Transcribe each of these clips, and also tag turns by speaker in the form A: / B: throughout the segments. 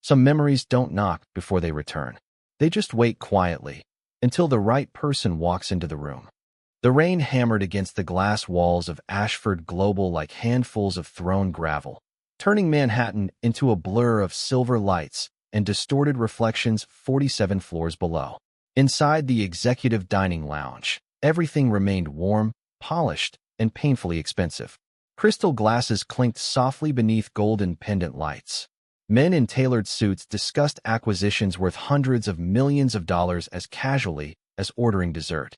A: Some memories don't knock before they return. They just wait quietly until the right person walks into the room. The rain hammered against the glass walls of Ashford Global like handfuls of thrown gravel, turning Manhattan into a blur of silver lights and distorted reflections 47 floors below. Inside the executive dining lounge, everything remained warm, polished, and painfully expensive. Crystal glasses clinked softly beneath golden pendant lights. Men in tailored suits discussed acquisitions worth hundreds of millions of dollars as casually as ordering dessert.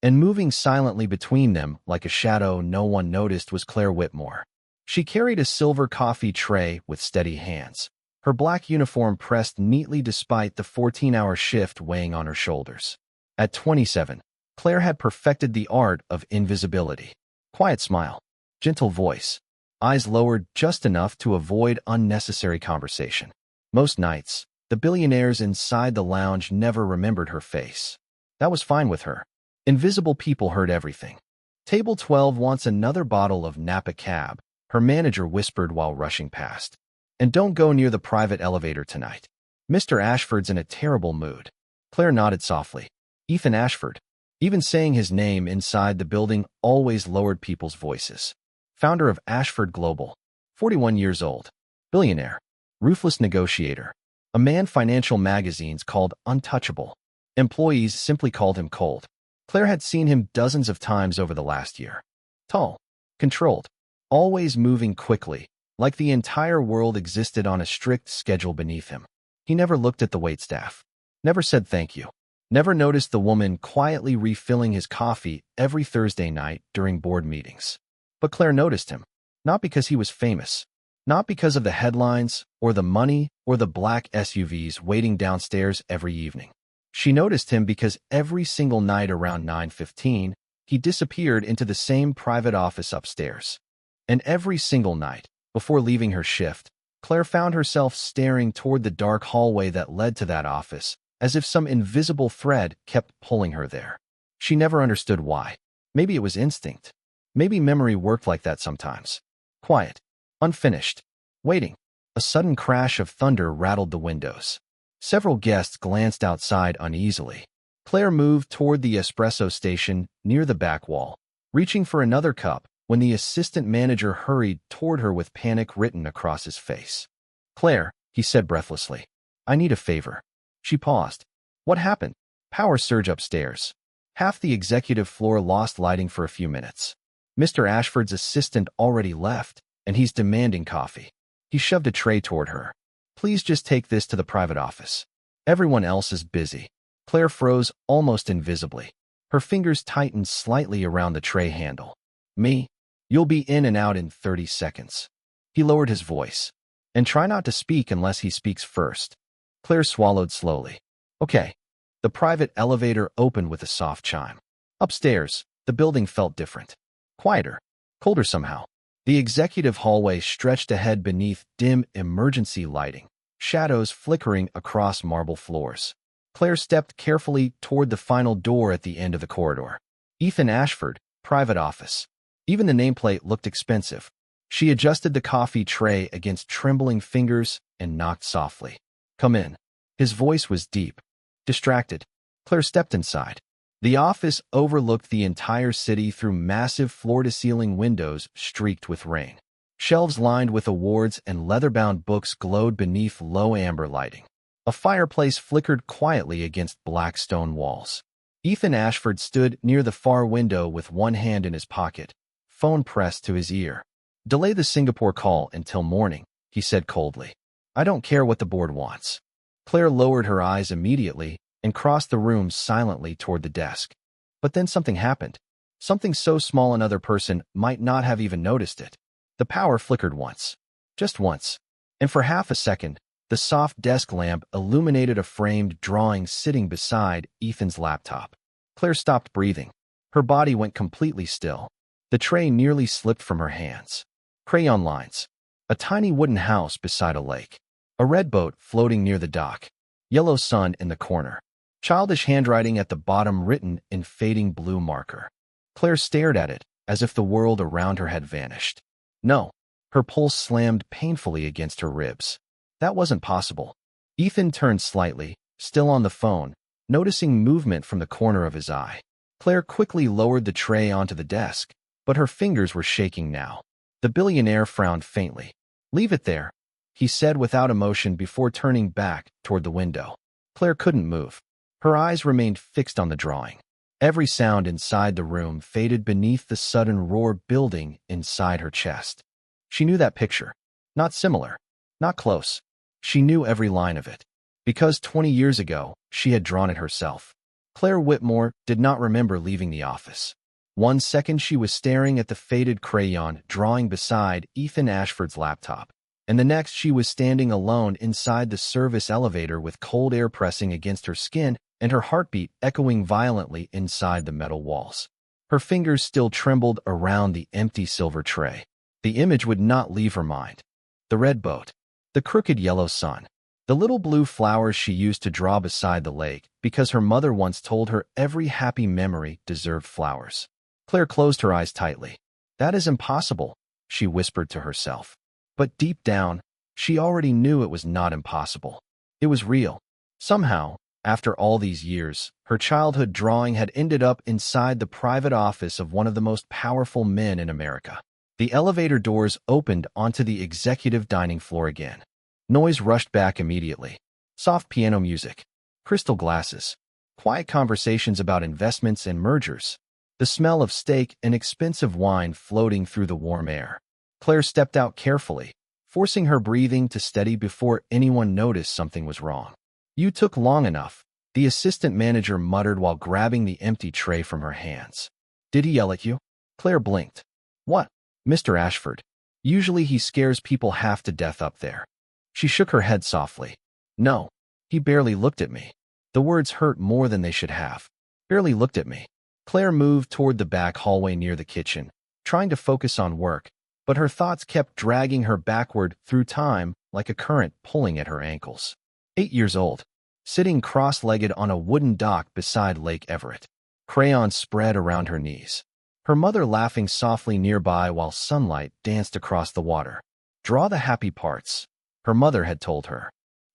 A: And moving silently between them like a shadow no one noticed was Claire Whitmore. She carried a silver coffee tray with steady hands, her black uniform pressed neatly despite the 14-hour shift weighing on her shoulders. At 27, Claire had perfected the art of invisibility. Quiet smile, gentle voice, eyes lowered just enough to avoid unnecessary conversation. Most nights, the billionaires inside the lounge never remembered her face. That was fine with her. Invisible people heard everything. Table 12 wants another bottle of Napa Cab, her manager whispered while rushing past. And don't go near the private elevator tonight. Mr. Ashford's in a terrible mood. Claire nodded softly. Ethan Ashford. Even saying his name inside the building always lowered people's voices. Founder of Ashford Global. 41 years old. Billionaire. Ruthless negotiator. A man financial magazines called untouchable. Employees simply called him cold. Claire had seen him dozens of times over the last year. Tall. Controlled. Always moving quickly, like the entire world existed on a strict schedule beneath him. He never looked at the waitstaff. Never said thank you. Never noticed the woman quietly refilling his coffee every Thursday night during board meetings. But Claire noticed him. Not because he was famous. Not because of the headlines, or the money, or the black SUVs waiting downstairs every evening. She noticed him because every single night around 9:15, he disappeared into the same private office upstairs. And every single night, before leaving her shift, Claire found herself staring toward the dark hallway that led to that office, as if some invisible thread kept pulling her there. She never understood why. Maybe it was instinct. Maybe memory worked like that sometimes. Quiet. Unfinished. Waiting. A sudden crash of thunder rattled the windows. Several guests glanced outside uneasily. Claire moved toward the espresso station near the back wall, reaching for another cup when the assistant manager hurried toward her with panic written across his face. Claire, he said breathlessly, I need a favor. She paused. What happened? Power surge upstairs. Half the executive floor lost lighting for a few minutes. Mr. Ashford's assistant already left, and he's demanding coffee. He shoved a tray toward her. Please just take this to the private office. Everyone else is busy. Claire froze almost invisibly. Her fingers tightened slightly around the tray handle. Me? You'll be in and out in 30 seconds. He lowered his voice. And try not to speak unless he speaks first. Claire swallowed slowly. Okay. The private elevator opened with a soft chime. Upstairs, the building felt different. Quieter. Colder somehow. The executive hallway stretched ahead beneath dim emergency lighting, shadows flickering across marble floors. Claire stepped carefully toward the final door at the end of the corridor. Ethan Ashford, private office. Even the nameplate looked expensive. She adjusted the coffee tray against trembling fingers and knocked softly. Come in. His voice was deep. Distracted, Claire stepped inside. The office overlooked the entire city through massive floor-to-ceiling windows streaked with rain. Shelves lined with awards and leather-bound books glowed beneath low amber lighting. A fireplace flickered quietly against black stone walls. Ethan Ashford stood near the far window with one hand in his pocket, phone pressed to his ear. Delay the Singapore call until morning, he said coldly. I don't care what the board wants. Claire lowered her eyes immediately and crossed the room silently toward the desk. But then something happened. Something so small another person might not have even noticed it. The power flickered once. Just once. And for half a second, the soft desk lamp illuminated a framed drawing sitting beside Ethan's laptop. Claire stopped breathing. Her body went completely still. The tray nearly slipped from her hands. Crayon lines. A tiny wooden house beside a lake. A red boat floating near the dock. Yellow sun in the corner. Childish handwriting at the bottom written in fading blue marker. Claire stared at it, as if the world around her had vanished. No. Her pulse slammed painfully against her ribs. That wasn't possible. Ethan turned slightly, still on the phone, noticing movement from the corner of his eye. Claire quickly lowered the tray onto the desk, but her fingers were shaking now. The billionaire frowned faintly. "Leave it there," he said without emotion before turning back toward the window. Claire couldn't move. Her eyes remained fixed on the drawing. Every sound inside the room faded beneath the sudden roar building inside her chest. She knew that picture. Not similar. Not close. She knew every line of it. Because 20 years ago, she had drawn it herself. Claire Whitmore did not remember leaving the office. One second she was staring at the faded crayon drawing beside Ethan Ashford's laptop, and the next she was standing alone inside the service elevator with cold air pressing against her skin and her heartbeat echoing violently inside the metal walls. Her fingers still trembled around the empty silver tray. The image would not leave her mind. The red boat, the crooked yellow sun, the little blue flowers she used to draw beside the lake because her mother once told her every happy memory deserved flowers. Claire closed her eyes tightly. "That is impossible," she whispered to herself. But deep down, she already knew it was not impossible. It was real. Somehow, after all these years, her childhood drawing had ended up inside the private office of one of the most powerful men in America. The elevator doors opened onto the executive dining floor again. Noise rushed back immediately. Soft piano music, crystal glasses, quiet conversations about investments and mergers, the smell of steak and expensive wine floating through the warm air. Claire stepped out carefully, forcing her breathing to steady before anyone noticed something was wrong. "You took long enough," the assistant manager muttered while grabbing the empty tray from her hands. "Did he yell at you?" Claire blinked. "What?" "Mr. Ashford. Usually he scares people half to death up there." She shook her head softly. "No. He barely looked at me." The words hurt more than they should have. "Barely looked at me." Claire moved toward the back hallway near the kitchen, trying to focus on work, but her thoughts kept dragging her backward through time like a current pulling at her ankles. 8 years old, sitting cross-legged on a wooden dock beside Lake Everett. Crayons spread around her knees. Her mother laughing softly nearby while sunlight danced across the water. "Draw the happy parts," her mother had told her.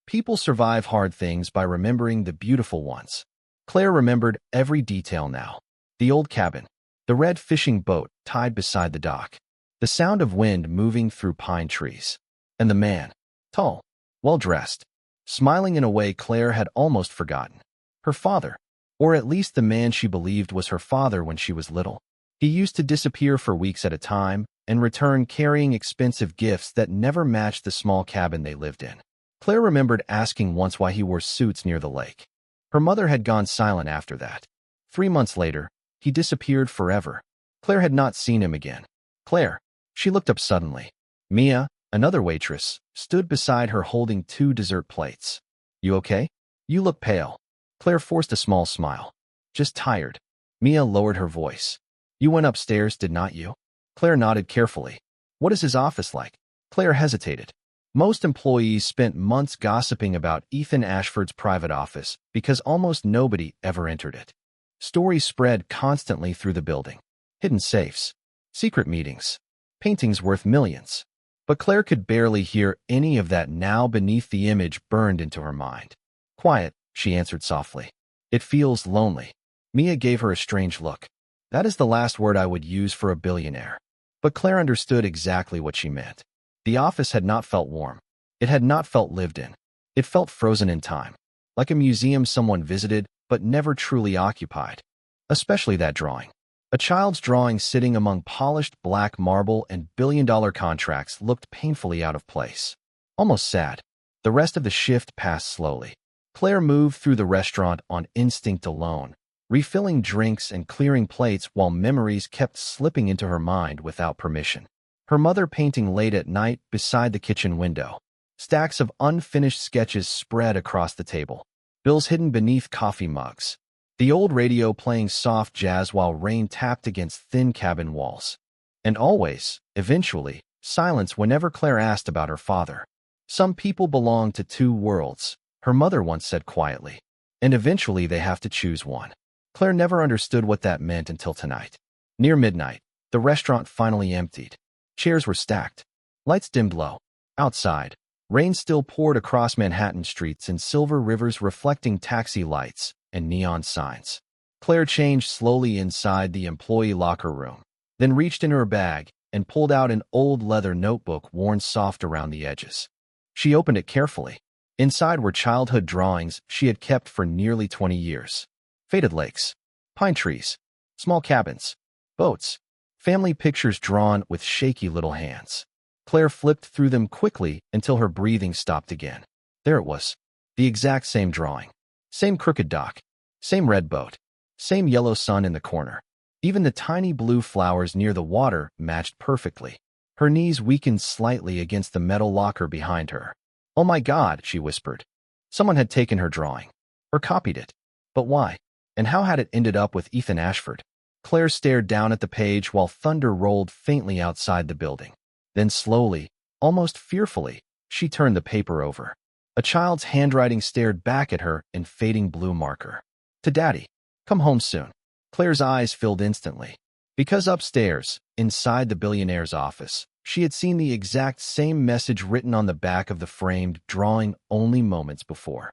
A: "People survive hard things by remembering the beautiful ones." Claire remembered every detail now. The old cabin, the red fishing boat tied beside the dock, the sound of wind moving through pine trees, and the man, tall, well-dressed, smiling in a way Claire had almost forgotten. Her father, or at least the man she believed was her father when she was little. He used to disappear for weeks at a time and return carrying expensive gifts that never matched the small cabin they lived in. Claire remembered asking once why he wore suits near the lake. Her mother had gone silent after that. 3 months later, he disappeared forever. Claire had not seen him again. "Claire." She looked up suddenly. Mia, another waitress, stood beside her holding 2 dessert plates. "You okay? You look pale." Claire forced a small smile. "Just tired." Mia lowered her voice. "You went upstairs, did not you?" Claire nodded carefully. "What is his office like?" Claire hesitated. Most employees spent months gossiping about Ethan Ashford's private office because almost nobody ever entered it. Stories spread constantly through the building. Hidden safes, secret meetings, paintings worth millions. But Claire could barely hear any of that now beneath the image burned into her mind. "Quiet," she answered softly. "It feels lonely." Mia gave her a strange look. That is the last word I would use for a billionaire. But Claire understood exactly what she meant. The office had not felt warm. It had not felt lived in. It felt frozen in time, like a museum someone visited but never truly occupied. Especially that drawing. A child's drawing sitting among polished black marble and billion-dollar contracts looked painfully out of place. Almost sad. The rest of the shift passed slowly. Claire moved through the restaurant on instinct alone, refilling drinks and clearing plates while memories kept slipping into her mind without permission. Her mother painting late at night beside the kitchen window. Stacks of unfinished sketches spread across the table. Bills hidden beneath coffee mugs. The old radio playing soft jazz while rain tapped against thin cabin walls. And always, eventually, silence whenever Claire asked about her father. "Some people belong to 2 worlds," her mother once said quietly. "And eventually they have to choose one." Claire never understood what that meant until tonight. Near midnight, the restaurant finally emptied. Chairs were stacked. Lights dimmed low. Outside, Rain still poured across Manhattan streets in silver rivers reflecting taxi lights and neon signs. Claire changed slowly inside the employee locker room, then reached in her bag and pulled out an old leather notebook worn soft around the edges. She opened it carefully. Inside were childhood drawings she had kept for nearly 20 years. Faded lakes, pine trees, small cabins, boats, family pictures drawn with shaky little hands. Claire flipped through them quickly until her breathing stopped again. There it was, the exact same drawing. Same crooked dock, same red boat, same yellow sun in the corner. Even the tiny blue flowers near the water matched perfectly. Her knees weakened slightly against the metal locker behind her. "Oh my God," she whispered. Someone had taken her drawing, or copied it. But why? And how had it ended up with Ethan Ashford? Claire stared down at the page while thunder rolled faintly outside the building. Then slowly, almost fearfully, she turned the paper over. A child's handwriting stared back at her in fading blue marker. "To Daddy. Come home soon." Claire's eyes filled instantly. Because upstairs, inside the billionaire's office, she had seen the exact same message written on the back of the framed drawing only moments before.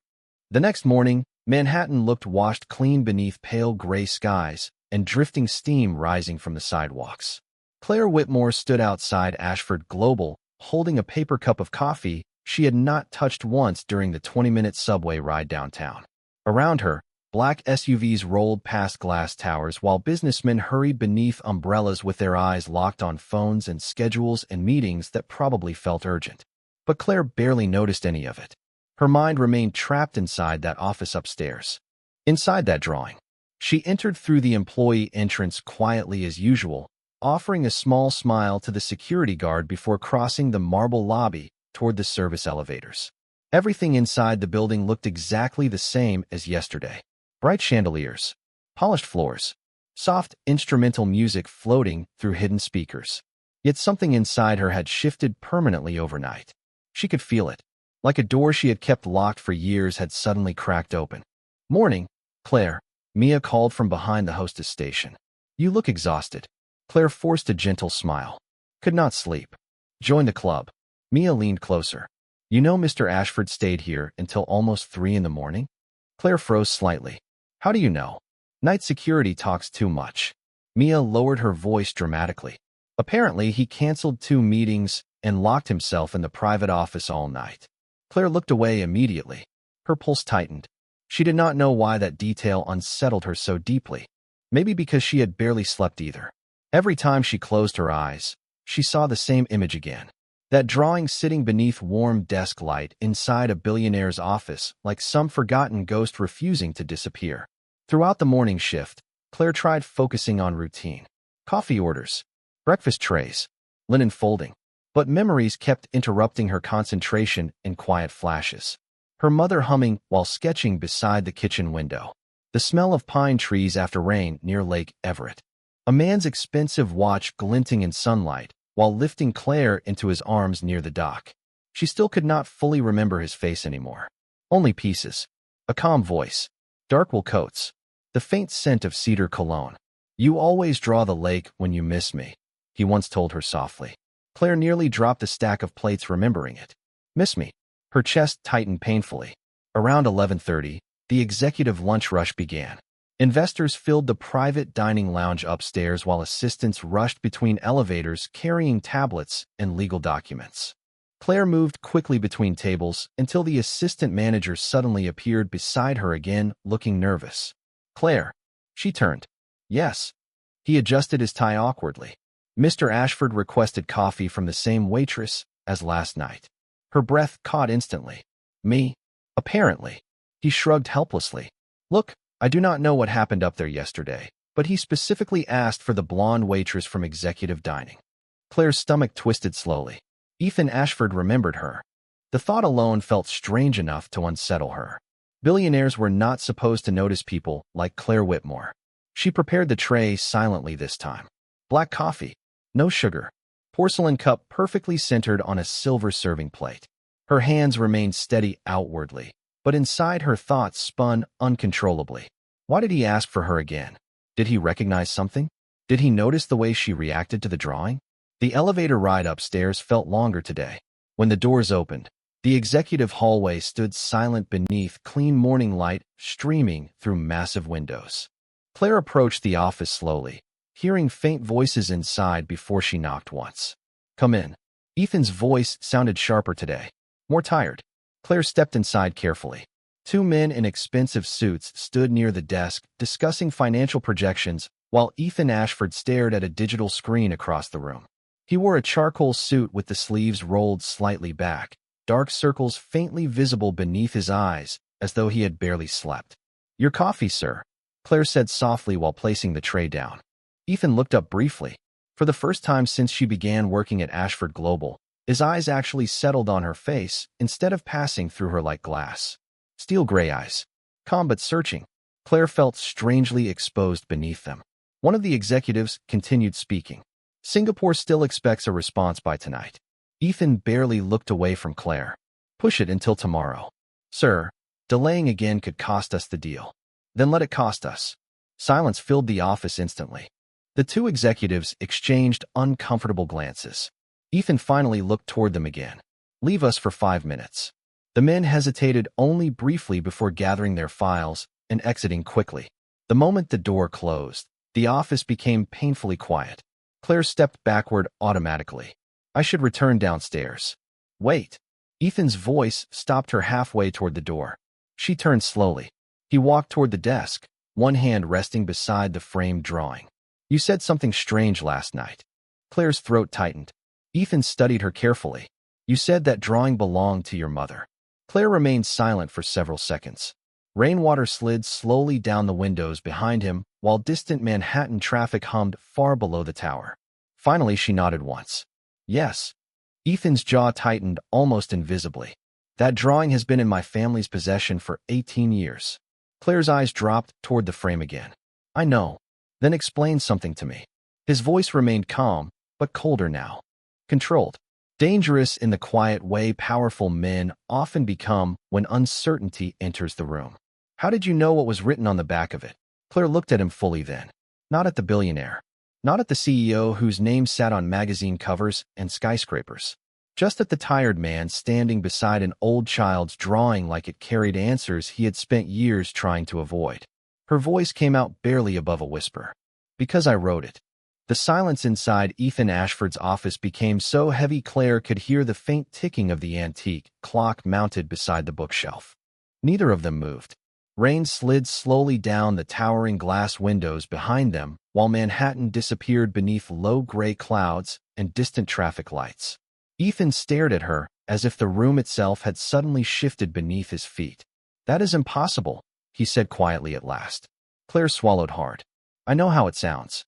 A: The next morning, Manhattan looked washed clean beneath pale gray skies and drifting steam rising from the sidewalks. Claire Whitmore stood outside Ashford Global, holding a paper cup of coffee she had not touched once during the 20-minute subway ride downtown. Around her, black SUVs rolled past glass towers while businessmen hurried beneath umbrellas with their eyes locked on phones and schedules and meetings that probably felt urgent. But Claire barely noticed any of it. Her mind remained trapped inside that office upstairs. Inside that drawing. She entered through the employee entrance quietly as usual, offering a small smile to the security guard before crossing the marble lobby toward the service elevators. Everything inside the building looked exactly the same as yesterday. Bright chandeliers, polished floors, soft instrumental music floating through hidden speakers. Yet something inside her had shifted permanently overnight. She could feel it, like a door she had kept locked for years had suddenly cracked open. "Morning, Claire," Mia called from behind the hostess station. "You look exhausted." Claire forced a gentle smile. "Could not sleep. Join the club." Mia leaned closer. "You know Mr. Ashford stayed here until almost 3 in the morning?" Claire froze slightly. "How do you know?" "Night security talks too much." Mia lowered her voice dramatically. "Apparently, he canceled 2 meetings and locked himself in the private office all night." Claire looked away immediately. Her pulse tightened. She did not know why that detail unsettled her so deeply. Maybe because she had barely slept either. Every time she closed her eyes, she saw the same image again. That drawing sitting beneath warm desk light inside a billionaire's office, like some forgotten ghost refusing to disappear. Throughout the morning shift, Claire tried focusing on routine. Coffee orders, breakfast trays, linen folding. But memories kept interrupting her concentration in quiet flashes. Her mother humming while sketching beside the kitchen window. The smell of pine trees after rain near Lake Everett. A man's expensive watch glinting in sunlight while lifting Claire into his arms near the dock. She still could not fully remember his face anymore. Only pieces. A calm voice. Dark wool coats. The faint scent of cedar cologne. "You always draw the lake when you miss me," he once told her softly. Claire nearly dropped a stack of plates remembering it. "Miss me?" Her chest tightened painfully. Around 11:30, the executive lunch rush began. Investors filled the private dining lounge upstairs while assistants rushed between elevators carrying tablets and legal documents. Claire moved quickly between tables until the assistant manager suddenly appeared beside her again, looking nervous. "Claire." She turned. "Yes." He adjusted his tie awkwardly. "Mr. Ashford requested coffee from the same waitress as last night." Her breath caught instantly. "Me?" "Apparently." He shrugged helplessly. "Look, I do not know what happened up there yesterday, but he specifically asked for the blonde waitress from executive dining." Claire's stomach twisted slowly. Ethan Ashford remembered her. The thought alone felt strange enough to unsettle her. Billionaires were not supposed to notice people like Claire Whitmore. She prepared the tray silently this time. Black coffee, no sugar, porcelain cup perfectly centered on a silver serving plate. Her hands remained steady outwardly, but inside her thoughts spun uncontrollably. Why did he ask for her again? Did he recognize something? Did he notice the way she reacted to the drawing? The elevator ride upstairs felt longer today. When the doors opened, The executive hallway stood silent beneath clean morning light streaming through massive windows. Claire approached the office slowly, hearing faint voices inside before she knocked once. "Come in." Ethan's voice sounded sharper today, more tired. Claire stepped inside carefully. Two men in expensive suits stood near the desk, discussing financial projections, while Ethan Ashford stared at a digital screen across the room. He wore a charcoal suit with the sleeves rolled slightly back, dark circles faintly visible beneath his eyes, as though he had barely slept. "Your coffee, sir," Claire said softly while placing the tray down. Ethan looked up briefly. For the first time since she began working at Ashford Global, his eyes actually settled on her face instead of passing through her like glass. Steel gray eyes. Calm but searching. Claire felt strangely exposed beneath them. One of the executives continued speaking. "Singapore still expects a response by tonight." Ethan barely looked away from Claire. "Push it until tomorrow." "Sir, delaying again could cost us the deal." "Then let it cost us." Silence filled the office instantly. The two executives exchanged uncomfortable glances. Ethan finally looked toward them again. "Leave us for 5 minutes." The men hesitated only briefly before gathering their files and exiting quickly. The moment the door closed, the office became painfully quiet. Claire stepped backward automatically. "I should return downstairs." "Wait." Ethan's voice stopped her halfway toward the door. She turned slowly. He walked toward the desk, one hand resting beside the framed drawing. "You said something strange last night." Claire's throat tightened. Ethan studied her carefully. "You said that drawing belonged to your mother." Claire remained silent for several seconds. Rainwater slid slowly down the windows behind him, while distant Manhattan traffic hummed far below the tower. Finally, she nodded once. "Yes." Ethan's jaw tightened almost invisibly. "That drawing has been in my family's possession for 18 years. Claire's eyes dropped toward the frame again. "I know." "Then explain something to me." His voice remained calm, but colder now. Controlled. Dangerous in the quiet way powerful men often become when uncertainty enters the room. "How did you know what was written on the back of it?" Claire looked at him fully then. Not at the billionaire. Not at the CEO whose name sat on magazine covers and skyscrapers. Just at the tired man standing beside an old child's drawing like it carried answers he had spent years trying to avoid. Her voice came out barely above a whisper. "Because I wrote it." The silence inside Ethan Ashford's office became so heavy Claire could hear the faint ticking of the antique clock mounted beside the bookshelf. Neither of them moved. Rain slid slowly down the towering glass windows behind them, while Manhattan disappeared beneath low gray clouds and distant traffic lights. Ethan stared at her as if the room itself had suddenly shifted beneath his feet. "That is impossible," he said quietly at last. Claire swallowed hard. "I know how it sounds."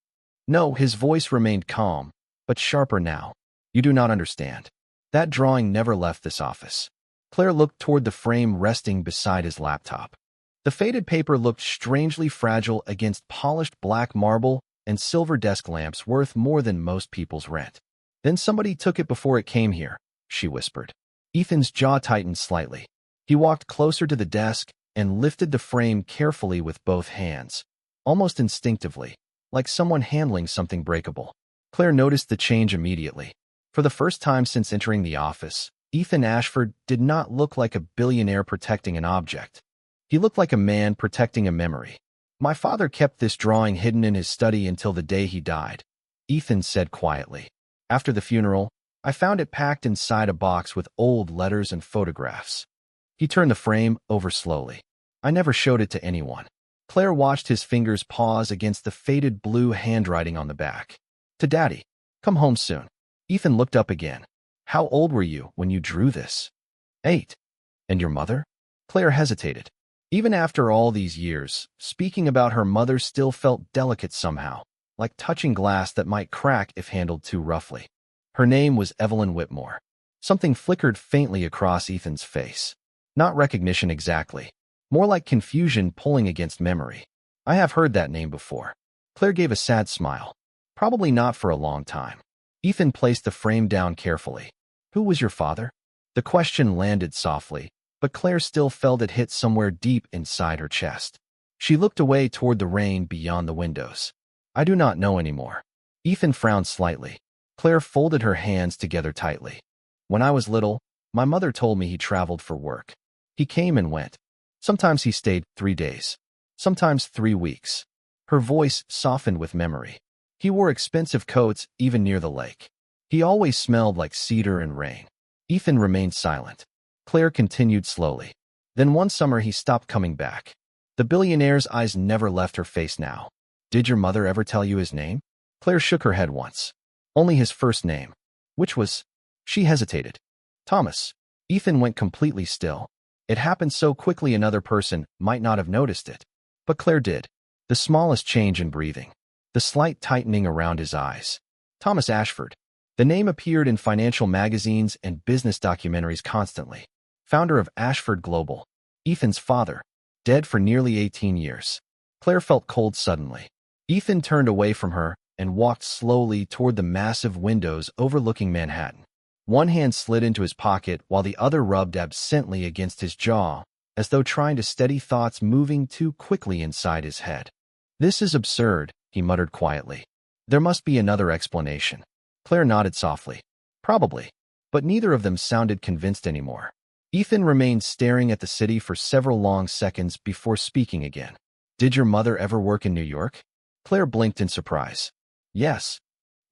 A: No, his voice remained calm, but sharper now. "You do not understand. That drawing never left this office." Claire looked toward the frame resting beside his laptop. The faded paper looked strangely fragile against polished black marble and silver desk lamps worth more than most people's rent. "Then somebody took it before it came here," she whispered. Ethan's jaw tightened slightly. He walked closer to the desk and lifted the frame carefully with both hands, almost instinctively, like someone handling something breakable. Claire noticed the change immediately. For the first time since entering the office, Ethan Ashford did not look like a billionaire protecting an object. He looked like a man protecting a memory. "My father kept this drawing hidden in his study until the day he died," Ethan said quietly. "After the funeral, I found it packed inside a box with old letters and photographs." He turned the frame over slowly. "I never showed it to anyone." Claire watched his fingers pause against the faded blue handwriting on the back. "To Daddy. Come home soon." Ethan looked up again. "How old were you when you drew this?" 8. "And your mother?" Claire hesitated. Even after all these years, speaking about her mother still felt delicate somehow, like touching glass that might crack if handled too roughly. Her name was Evelyn Whitmore. Something flickered faintly across Ethan's face. Not recognition exactly. More like confusion pulling against memory. "I have heard that name before." Claire gave a sad smile. "Probably not for a long time." Ethan placed the frame down carefully. "Who was your father?" The question landed softly, but Claire still felt it hit somewhere deep inside her chest. She looked away toward the rain beyond the windows. "I do not know anymore." Ethan frowned slightly. Claire folded her hands together tightly. "When I was little, My mother told me he traveled for work. He came and went. Sometimes he stayed 3 days. Sometimes 3 weeks. Her voice softened with memory. He wore expensive coats even near the lake. He always smelled like cedar and rain. Ethan remained silent. Claire continued slowly. Then one summer he stopped coming back. The billionaire's eyes never left her face now. Did your mother ever tell you his name? Claire shook her head once. Only his first name. Which was? She hesitated. Thomas. Ethan went completely still. It happened so quickly another person might not have noticed it. But Claire did. The smallest change in breathing. The slight tightening around his eyes. Thomas Ashford. The name appeared in financial magazines and business documentaries constantly. Founder of Ashford Global. Ethan's father. Dead for nearly 18 years. Claire felt cold suddenly. Ethan turned away from her and walked slowly toward the massive windows overlooking Manhattan. One hand slid into his pocket while the other rubbed absently against his jaw, as though trying to steady thoughts moving too quickly inside his head. This is absurd, he muttered quietly. There must be another explanation. Claire nodded softly. Probably. But neither of them sounded convinced anymore. Ethan remained staring at the city for several long seconds before speaking again. Did your mother ever work in New York? Claire blinked in surprise. Yes.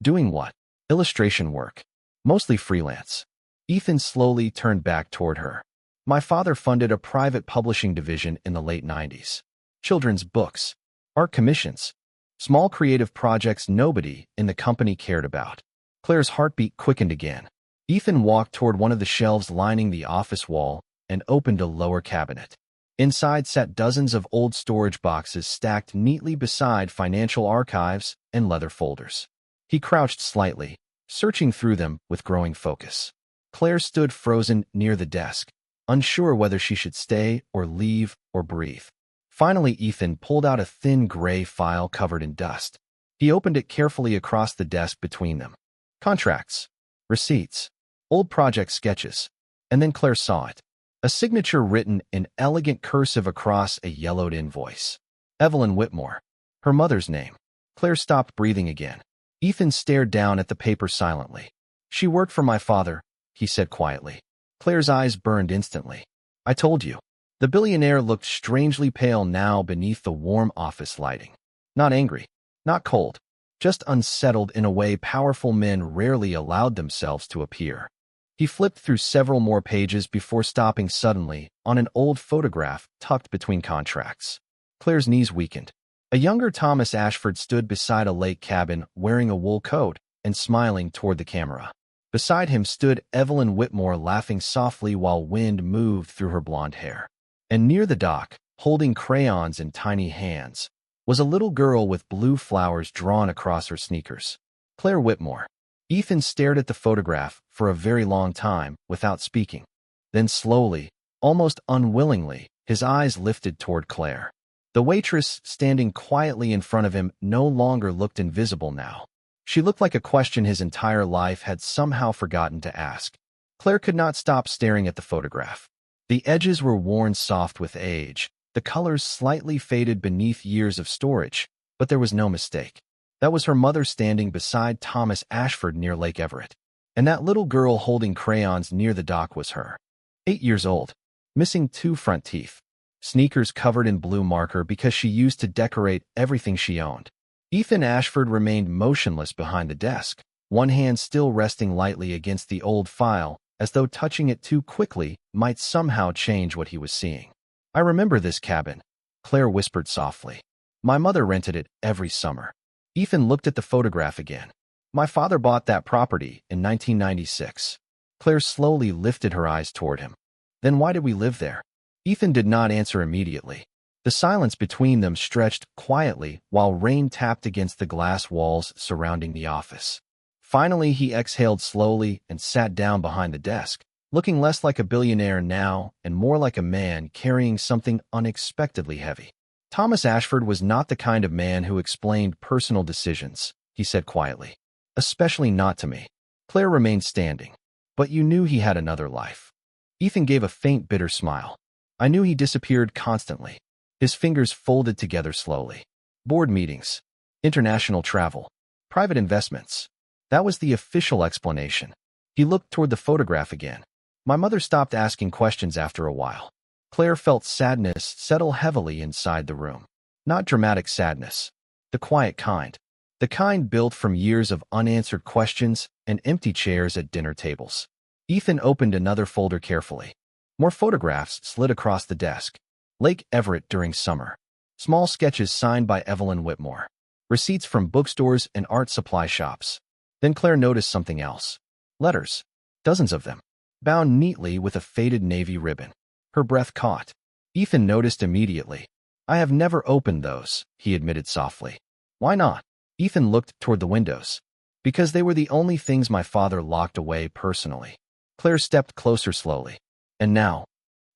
A: Doing what? Illustration work. Mostly freelance. Ethan slowly turned back toward her. My father funded a private publishing division in the late 90s. Children's books. Art commissions. Small creative projects nobody in the company cared about. Claire's heartbeat quickened again. Ethan walked toward one of the shelves lining the office wall and opened a lower cabinet. Inside sat dozens of old storage boxes stacked neatly beside financial archives and leather folders. He crouched slightly, searching through them with growing focus. Claire stood frozen near the desk, unsure whether she should stay or leave or breathe. Finally, Ethan pulled out a thin gray file covered in dust. He opened it carefully across the desk between them. Contracts, receipts, old project sketches. And then Claire saw it. A signature written in elegant cursive across a yellowed invoice. Evelyn Whitmore. Her mother's name. Claire stopped breathing again. Ethan stared down at the paper silently. She worked for my father, he said quietly. Claire's eyes burned instantly. I told you. The billionaire looked strangely pale now beneath the warm office lighting. Not angry. Not cold. Just unsettled in a way powerful men rarely allowed themselves to appear. He flipped through several more pages before stopping suddenly on an old photograph tucked between contracts. Claire's knees weakened. A younger Thomas Ashford stood beside a lake cabin wearing a wool coat and smiling toward the camera. Beside him stood Evelyn Whitmore laughing softly while wind moved through her blonde hair. And near the dock, holding crayons in tiny hands, was a little girl with blue flowers drawn across her sneakers. Claire Whitmore. Ethan stared at the photograph for a very long time without speaking. Then slowly, almost unwillingly, his eyes lifted toward Claire. The waitress standing quietly in front of him no longer looked invisible now. She looked like a question his entire life had somehow forgotten to ask. Claire could not stop staring at the photograph. The edges were worn soft with age, the colors slightly faded beneath years of storage, but there was no mistake. That was her mother standing beside Thomas Ashford near Lake Everett. And that little girl holding crayons near the dock was her. 8 years old, missing 2 front teeth, sneakers covered in blue marker because she used to decorate everything she owned. Ethan Ashford remained motionless behind the desk, one hand still resting lightly against the old file, as though touching it too quickly might somehow change what he was seeing. I remember this cabin, Claire whispered softly. My mother rented it every summer. Ethan looked at the photograph again. My father bought that property in 1996. Claire slowly lifted her eyes toward him. Then why did we live there? Ethan did not answer immediately. The silence between them stretched quietly while rain tapped against the glass walls surrounding the office. Finally, he exhaled slowly and sat down behind the desk, looking less like a billionaire now and more like a man carrying something unexpectedly heavy. Thomas Ashford was not the kind of man who explained personal decisions, he said quietly. Especially not to me. Claire remained standing. But you knew he had another life. Ethan gave a faint, bitter smile. I knew he disappeared constantly. His fingers folded together slowly. Board meetings. International travel. Private investments. That was the official explanation. He looked toward the photograph again. My mother stopped asking questions after a while. Claire felt sadness settle heavily inside the room. Not dramatic sadness. The quiet kind. The kind built from years of unanswered questions and empty chairs at dinner tables. Ethan opened another folder carefully. More photographs slid across the desk. Lake Everett during summer. Small sketches signed by Evelyn Whitmore. Receipts from bookstores and art supply shops. Then Claire noticed something else. Letters. Dozens of them. Bound neatly with a faded navy ribbon. Her breath caught. Ethan noticed immediately. I have never opened those, he admitted softly. Why not? Ethan looked toward the windows. Because they were the only things my father locked away personally. Claire stepped closer slowly. And now?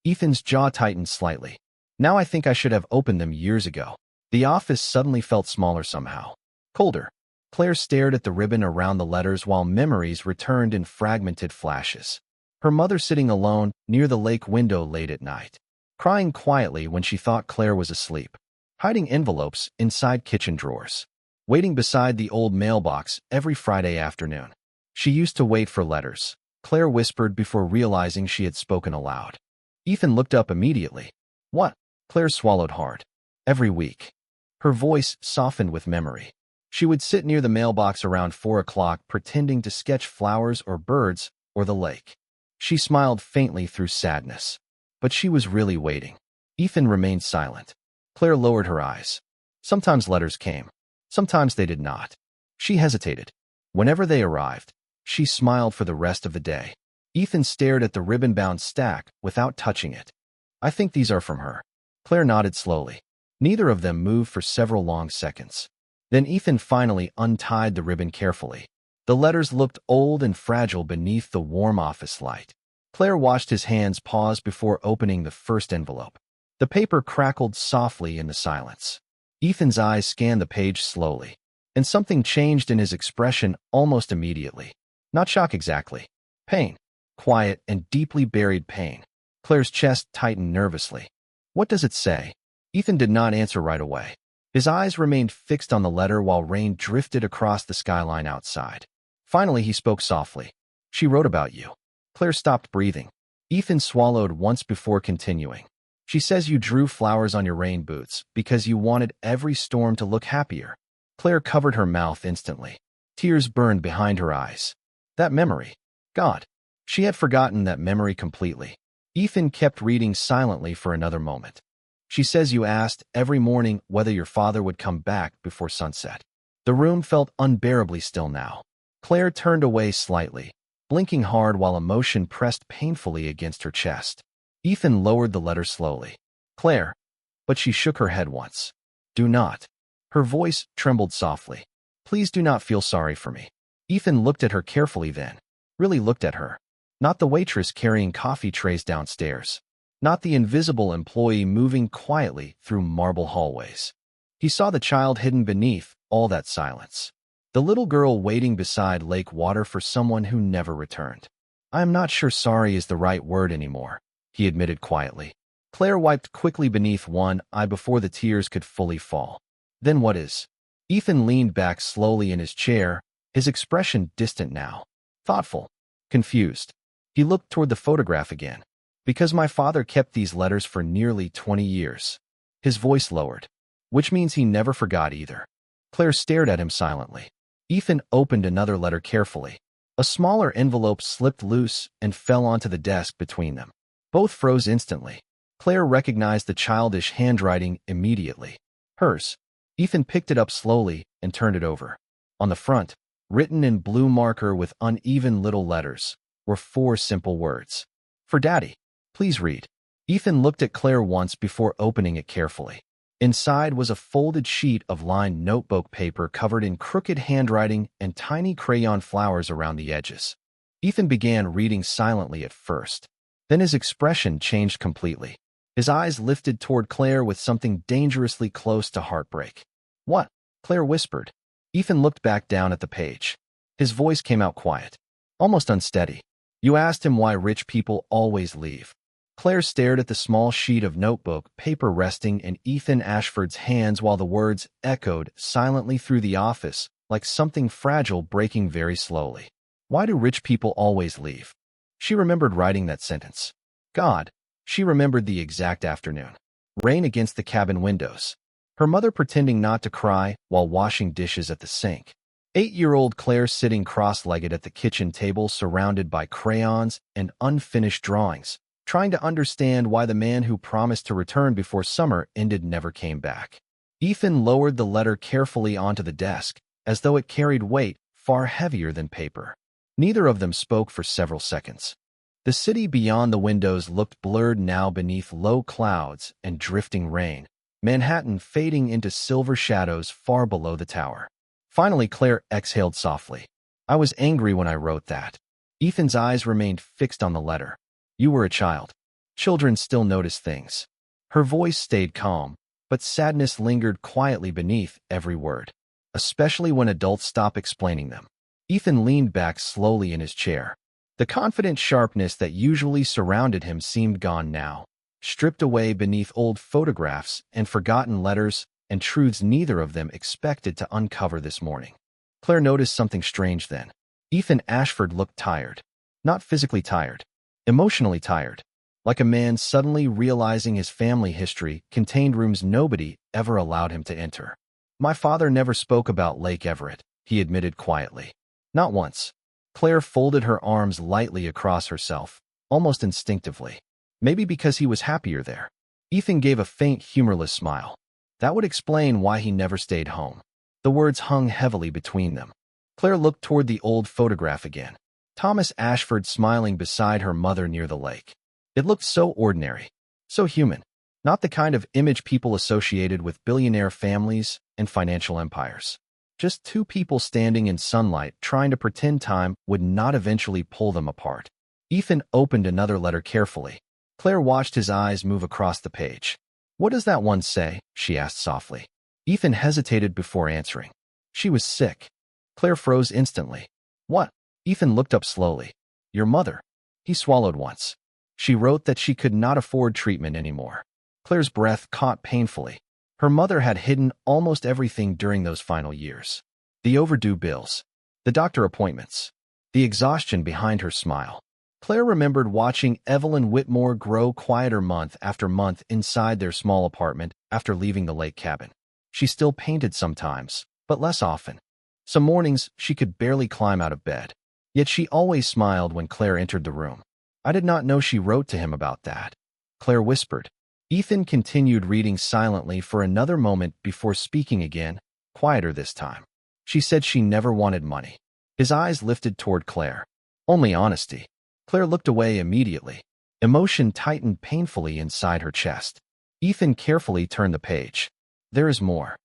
A: Ethan's jaw tightened slightly. Now I think I should have opened them years ago. The office suddenly felt smaller somehow. Colder. Claire stared at the ribbon around the letters while memories returned in fragmented flashes. Her mother sitting alone near the lake window late at night. Crying quietly when she thought Claire was asleep. Hiding envelopes inside kitchen drawers. Waiting beside the old mailbox every Friday afternoon. She used to wait for letters, Claire whispered before realizing she had spoken aloud. Ethan looked up immediately. What? Claire swallowed hard. Every week. Her voice softened with memory. She would sit near the mailbox around 4 o'clock pretending to sketch flowers or birds or the lake. She smiled faintly through sadness. But she was really waiting. Ethan remained silent. Claire lowered her eyes. Sometimes letters came. Sometimes they did not. She hesitated. Whenever they arrived, she smiled for the rest of the day. Ethan stared at the ribbon-bound stack without touching it. I think these are from her. Claire nodded slowly. Neither of them moved for several long seconds. Then Ethan finally untied the ribbon carefully. The letters looked old and fragile beneath the warm office light. Claire watched his hands pause before opening the first envelope. The paper crackled softly in the silence. Ethan's eyes scanned the page slowly, and something changed in his expression almost immediately. Not shock exactly. Pain. Quiet and deeply buried pain. Claire's chest tightened nervously. What does it say? Ethan did not answer right away. His eyes remained fixed on the letter while rain drifted across the skyline outside. Finally, he spoke softly. She wrote about you. Claire stopped breathing. Ethan swallowed once before continuing. She says you drew flowers on your rain boots because you wanted every storm to look happier. Claire covered her mouth instantly. Tears burned behind her eyes. That memory. God. She had forgotten that memory completely. Ethan kept reading silently for another moment. She says you asked every morning whether your father would come back before sunset. The room felt unbearably still now. Claire turned away slightly, blinking hard while emotion pressed painfully against her chest. Ethan lowered the letter slowly. Claire. But she shook her head once. Do not. Her voice trembled softly. Please do not feel sorry for me. Ethan looked at her carefully then. Really looked at her. Not the waitress carrying coffee trays downstairs. Not the invisible employee moving quietly through marble hallways. He saw the child hidden beneath all that silence. The little girl waiting beside lake water for someone who never returned. I am not sure sorry is the right word anymore, he admitted quietly. Claire wiped quickly beneath one eye before the tears could fully fall. Then what is? Ethan leaned back slowly in his chair, his expression distant now. Thoughtful. Confused. He looked toward the photograph again. Because my father kept these letters for nearly 20 years. His voice lowered. Which means he never forgot either. Claire stared at him silently. Ethan opened another letter carefully. A smaller envelope slipped loose and fell onto the desk between them. Both froze instantly. Claire recognized the childish handwriting immediately. Hers. Ethan picked it up slowly and turned it over. On the front, written in blue marker with uneven little letters, were 4 simple words. For Daddy. Please read. Ethan looked at Claire once before opening it carefully. Inside was a folded sheet of lined notebook paper covered in crooked handwriting and tiny crayon flowers around the edges. Ethan began reading silently at first. Then his expression changed completely. His eyes lifted toward Claire with something dangerously close to heartbreak. What? Claire whispered. Ethan looked back down at the page. His voice came out quiet, almost unsteady. You asked him why rich people always leave. Claire stared at the small sheet of notebook paper resting in Ethan Ashford's hands while the words echoed silently through the office like something fragile breaking very slowly. Why do rich people always leave? She remembered writing that sentence. God, she remembered the exact afternoon. Rain against the cabin windows. Her mother pretending not to cry while washing dishes at the sink. 8-year-old Claire sitting cross-legged at the kitchen table surrounded by crayons and unfinished drawings, trying to understand why the man who promised to return before summer ended never came back. Ethan lowered the letter carefully onto the desk, as though it carried weight far heavier than paper. Neither of them spoke for several seconds. The city beyond the windows looked blurred now beneath low clouds and drifting rain, Manhattan fading into silver shadows far below the tower. Finally, Claire exhaled softly. I was angry when I wrote that. Ethan's eyes remained fixed on the letter. You were a child. Children still notice things. Her voice stayed calm, but sadness lingered quietly beneath every word, especially when adults stop explaining them. Ethan leaned back slowly in his chair. The confident sharpness that usually surrounded him seemed gone now, stripped away beneath old photographs and forgotten letters and truths neither of them expected to uncover this morning. Claire noticed something strange then. Ethan Ashford looked tired. Not physically tired. Emotionally tired. Like a man suddenly realizing his family history contained rooms nobody ever allowed him to enter. My father never spoke about Lake Everett, he admitted quietly. Not once. Claire folded her arms lightly across herself, almost instinctively. Maybe because he was happier there. Ethan gave a faint, humorless smile. That would explain why he never stayed home. The words hung heavily between them. Claire looked toward the old photograph again. Thomas Ashford smiling beside her mother near the lake. It looked so ordinary, so human, not the kind of image people associated with billionaire families and financial empires. Just two people standing in sunlight trying to pretend time would not eventually pull them apart. Ethan opened another letter carefully. Claire watched his eyes move across the page. What does that one say? She asked softly. Ethan hesitated before answering. She was sick. Claire froze instantly. What? Ethan looked up slowly. Your mother. He swallowed once. She wrote that she could not afford treatment anymore. Claire's breath caught painfully. Her mother had hidden almost everything during those final years. The overdue bills. The doctor appointments. The exhaustion behind her smile. Claire remembered watching Evelyn Whitmore grow quieter month after month inside their small apartment after leaving the lake cabin. She still painted sometimes, but less often. Some mornings, she could barely climb out of bed. Yet she always smiled when Claire entered the room. I did not know she wrote to him about that. Claire whispered. Ethan continued reading silently for another moment before speaking again, quieter this time. She said she never wanted money. His eyes lifted toward Claire. Only honesty. Claire looked away immediately. Emotion tightened painfully inside her chest. Ethan carefully turned the page. There is more.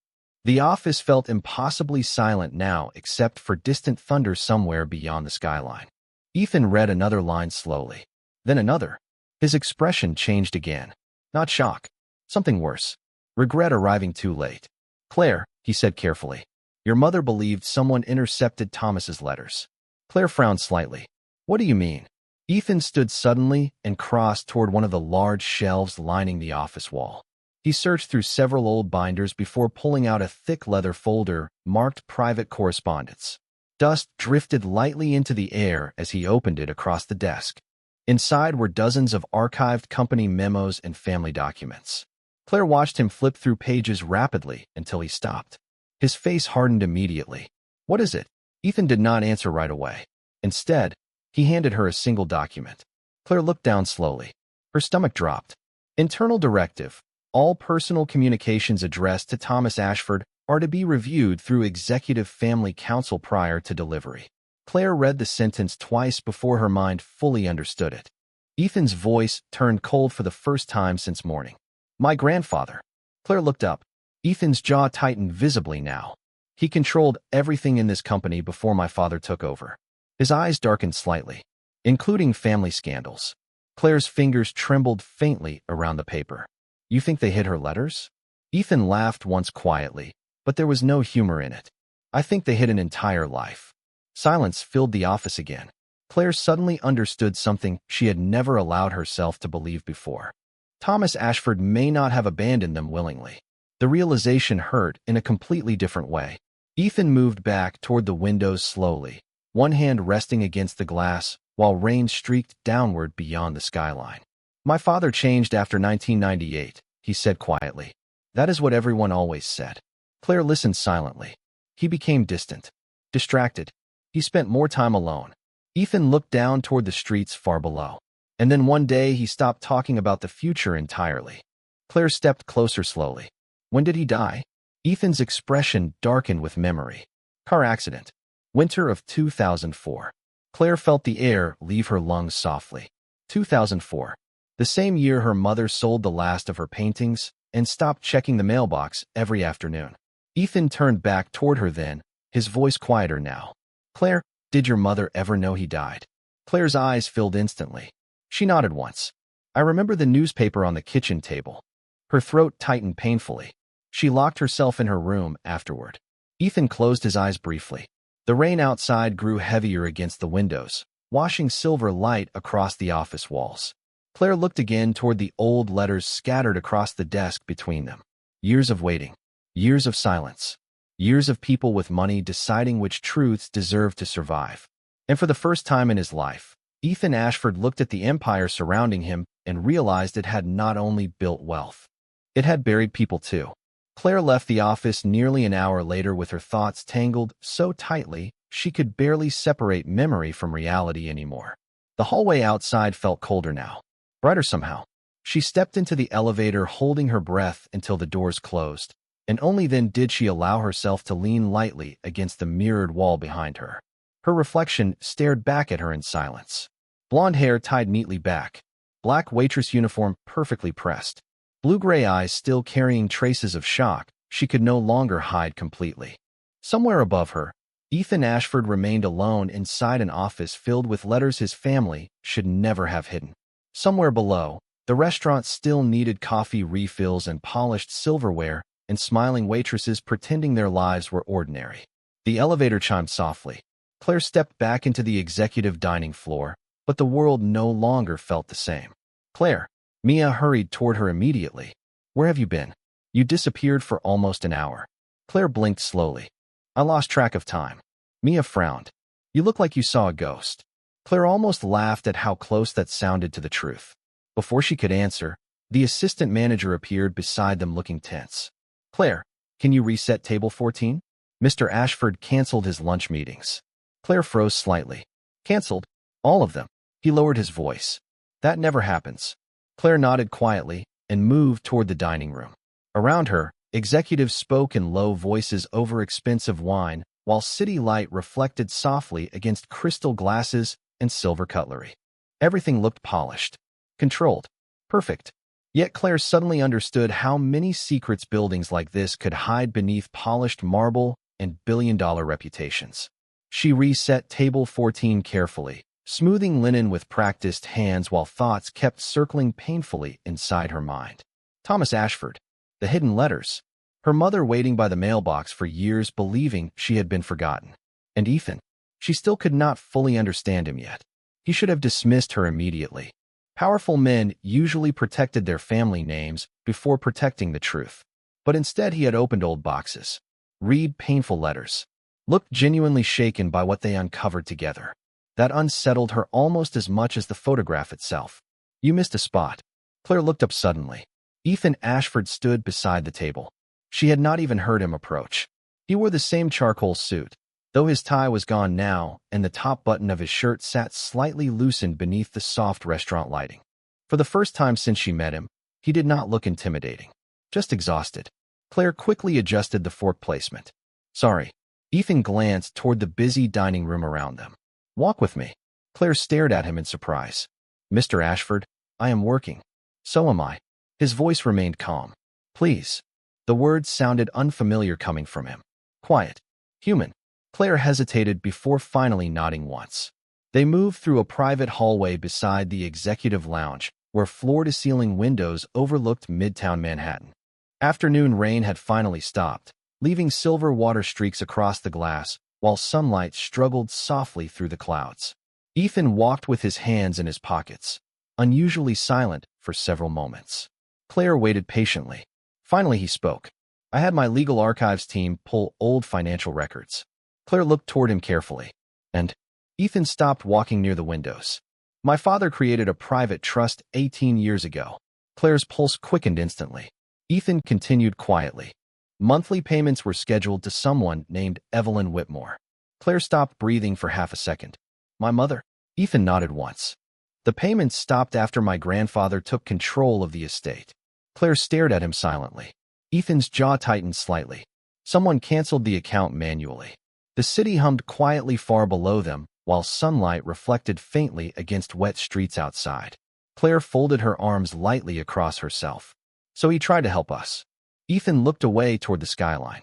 A: The office felt impossibly silent now except for distant thunder somewhere beyond the skyline. Ethan read another line slowly. Then another. His expression changed again. Not shock. Something worse. Regret arriving too late. Claire, he said carefully. Your mother believed someone intercepted Thomas's letters. Claire frowned slightly. What do you mean? Ethan stood suddenly and crossed toward one of the large shelves lining the office wall. He searched through several old binders before pulling out a thick leather folder marked Private Correspondence. Dust drifted lightly into the air as he opened it across the desk. Inside were dozens of archived company memos and family documents. Claire watched him flip through pages rapidly until he stopped. His face hardened immediately. What is it? Ethan did not answer right away. Instead, he handed her a single document. Claire looked down slowly. Her stomach dropped. Internal directive. All personal communications addressed to Thomas Ashford are to be reviewed through Executive Family Council prior to delivery. Claire read the sentence twice before her mind fully understood it. Ethan's voice turned cold for the first time since morning. My grandfather. Claire looked up. Ethan's jaw tightened visibly now. He controlled everything in this company before my father took over. His eyes darkened slightly, including family scandals. Claire's fingers trembled faintly around the paper. You think they hid her letters? Ethan laughed once quietly, but there was no humor in it. I think they hid an entire life. Silence filled the office again. Claire suddenly understood something she had never allowed herself to believe before. Thomas Ashford may not have abandoned them willingly. The realization hurt in a completely different way. Ethan moved back toward the windows slowly, one hand resting against the glass, while rain streaked downward beyond the skyline. "My father changed after 1998, he said quietly. "That is what everyone always said." Claire listened silently. He became distant, distracted. He spent more time alone. Ethan looked down toward the streets far below. And then one day he stopped talking about the future entirely. Claire stepped closer slowly. "When did he die?" Ethan's expression darkened with memory. "Car accident. Winter of 2004. Claire felt the air leave her lungs softly. 2004. The same year her mother sold the last of her paintings and stopped checking the mailbox every afternoon. Ethan turned back toward her then, his voice quieter now. "Claire, did your mother ever know he died?" Claire's eyes filled instantly. She nodded once. "I remember the newspaper on the kitchen table." Her throat tightened painfully. She locked herself in her room afterward. Ethan closed his eyes briefly. The rain outside grew heavier against the windows, washing silver light across the office walls. Claire looked again toward the old letters scattered across the desk between them. Years of waiting. Years of silence. Years of people with money deciding which truths deserved to survive. And for the first time in his life, Ethan Ashford looked at the empire surrounding him and realized it had not only built wealth. It had buried people too. Claire left the office nearly an hour later with her thoughts tangled so tightly she could barely separate memory from reality anymore. The hallway outside felt colder now, brighter somehow. She stepped into the elevator holding her breath until the doors closed, and only then did she allow herself to lean lightly against the mirrored wall behind her. Her reflection stared back at her in silence. Blonde hair tied neatly back, black waitress uniform perfectly pressed, blue-gray eyes still carrying traces of shock she could no longer hide completely. Somewhere above her, Ethan Ashford remained alone inside an office filled with letters his family should never have hidden. Somewhere below, the restaurant still needed coffee refills and polished silverware and smiling waitresses pretending their lives were ordinary. The elevator chimed softly. Claire stepped back into the executive dining floor, but the world no longer felt the same. "Claire." Mia hurried toward her immediately. "Where have you been? You disappeared for almost an hour." Claire blinked slowly. "I lost track of time." Mia frowned. "You look like you saw a ghost." Claire almost laughed at how close that sounded to the truth. Before she could answer, the assistant manager appeared beside them looking tense. "Claire, can you reset table 14? Mr. Ashford canceled his lunch meetings." Claire froze slightly. "Canceled? All of them?" He lowered his voice. "That never happens." Claire nodded quietly and moved toward the dining room. Around her, executives spoke in low voices over expensive wine, while city light reflected softly against crystal glasses and silver cutlery. Everything looked polished, controlled, perfect. Yet Claire suddenly understood how many secrets buildings like this could hide beneath polished marble and billion-dollar reputations. She reset table 14 carefully, smoothing linen with practiced hands while thoughts kept circling painfully inside her mind. Thomas Ashford, the hidden letters, her mother waiting by the mailbox for years believing she had been forgotten. And Ethan, she still could not fully understand him yet. He should have dismissed her immediately. Powerful men usually protected their family names before protecting the truth. But instead he had opened old boxes, read painful letters, looked genuinely shaken by what they uncovered together. That unsettled her almost as much as the photograph itself. "You missed a spot." Claire looked up suddenly. Ethan Ashford stood beside the table. She had not even heard him approach. He wore the same charcoal suit, though his tie was gone now and the top button of his shirt sat slightly loosened beneath the soft restaurant lighting. For the first time since she met him, he did not look intimidating, just exhausted. Claire quickly adjusted the fork placement. "Sorry." Ethan glanced toward the busy dining room around them. "Walk with me." Claire stared at him in surprise. "Mr. Ashford, I am working." "So am I." His voice remained calm. "Please." The words sounded unfamiliar coming from him. Quiet. Human. Claire hesitated before finally nodding once. They moved through a private hallway beside the executive lounge, where floor-to-ceiling windows overlooked Midtown Manhattan. Afternoon rain had finally stopped, leaving silver water streaks across the glass, while sunlight struggled softly through the clouds. Ethan walked with his hands in his pockets, unusually silent for several moments. Claire waited patiently. Finally he spoke. "I had my legal archives team pull old financial records." Claire looked toward him carefully. "And?" Ethan stopped walking near the windows. My father created a private trust 18 years ago. Claire's pulse quickened instantly. Ethan continued quietly. Monthly payments were scheduled to someone named Evelyn Whitmore. Claire stopped breathing for half a second. My mother? Ethan nodded once. The payments stopped after my grandfather took control of the estate. Claire stared at him silently. Ethan's jaw tightened slightly. Someone canceled the account manually. The city hummed quietly far below them, while sunlight reflected faintly against wet streets outside. Claire folded her arms lightly across herself. So he tried to help us. Ethan looked away toward the skyline.